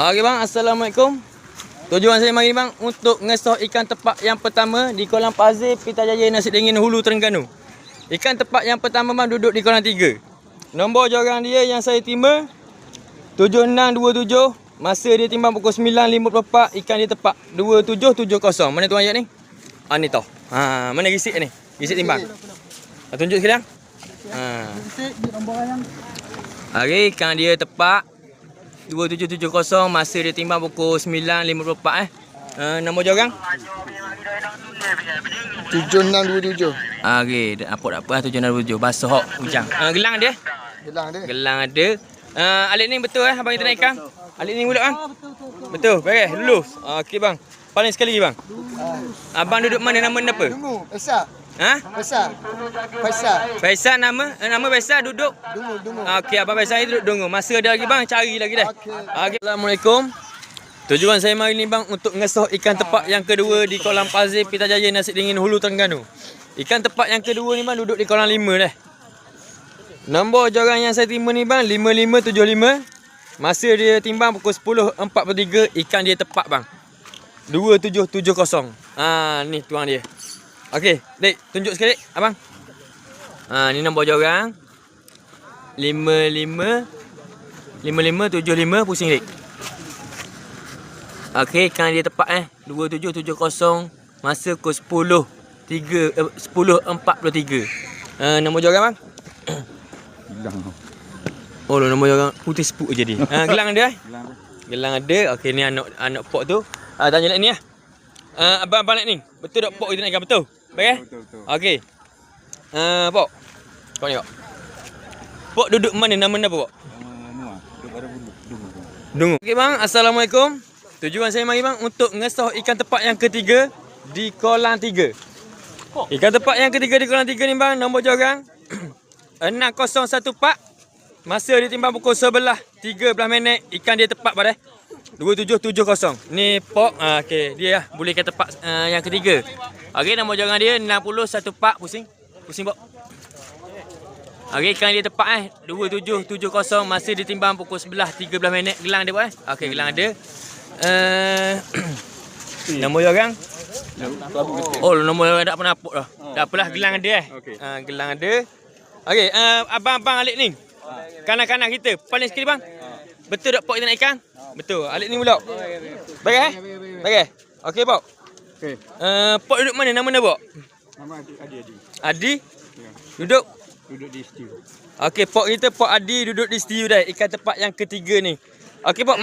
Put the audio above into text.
Okey bang, Assalamualaikum. Tujuan saya mari ni bang untuk ngesoh ikan tepak yang pertama di kolam Pazir Pitajaya Nasi Dingin Hulu Terengganu. Ikan tepak yang pertama bang duduk di kolam 3. Nombor jorang dia yang saya timba 7627. Masa dia timbang pukul 9.54, ikan dia tepak 2770. Mana tuan ayat ni? Ni tau. Mana risik ni? Risik timbang. Tunjuk sekarang. Risik di nombor yang. Okey, ikan dia tepak 2770, masa dia timbang pukul 9.54 nombor jorang 7627. okey, apa 7627 basah hok hujang. Gelang dia ada. Alik ni betul abang kita naikkan. Alik ni mulut bang. Betul. Beres lulus. Okey bang, paling sekali lagi bang. Abang duduk mana, nama apa? Dungu, Faisal. Faisal. Nama Faisal duduk Dungu. okey, abang Faisal duduk Dungu. Masa ada lagi bang, cari lagi dah. Okey. Assalamualaikum. Tujuan saya mari ni bang untuk ngesoh ikan tepak yang kedua di kolam Pazir Pitajaya Nasi Dingin Hulu Terengganu. Ikan tepak yang kedua ni bang duduk di kolam 5 dah. Nombor jorang yang saya timba ni bang 5575. Masa dia timbang pukul 10.43, ikan dia tepak bang 2770. Ni tuang dia. Okey, Dek, tunjuk sekali abang. Ni nombor jorang 5575 pusing Dek. Okey, ikan dia tepak 2770 masa pukul 10.43. Nombor jorang bang. Oh, nombor jorang putih sepuk je dia. Gelang ada Gelang ada. Okey, ni anak pok tu. Tanya nak ni lah. Abang naik ni. Betul tak pok kita naikkan betul? Baik? Betul. Okey. Pok. Kau ni pok. Pok duduk mana? Nama apa pok? Duduk pada Dungu. Okey bang, Assalamualaikum. Tujuan saya mari bang untuk ngesoh ikan tepak yang ketiga di kolam 3. Ikan tepak yang ketiga di kolam 3 ni bang, nombor jorang 6014. Masa dia timbang pukul 11.13 minit, ikan dia tepak pada 2770. Ni pok. Okey, dia lah boleh ikan tepak yang ketiga. Okey, nombor jorang dia 6014. Pusing pok. Okey, ikan dia tepak 2770 masa dia timbang pukul 11.13 minit. Gelang dia pok Okey, gelang ada. Nombor jorang. Oh, nombor jorang tak pernah pok dah. Tak apalah, gelang ada gelang ada. Okey, abang Alik ni. Kanan-kanan kita. Paling sekali bang. Betul tak pok kita naikkan? Betul. Alik ni pula. Baik Baik. Okey pok. Okey. Pok duduk mana? Nama pok? Nama Adi. Adi? Ya. Duduk Di studio. Okey, pok kita Pok Adi duduk di studio dah. Ikan tepak yang ketiga ni. Okey pok.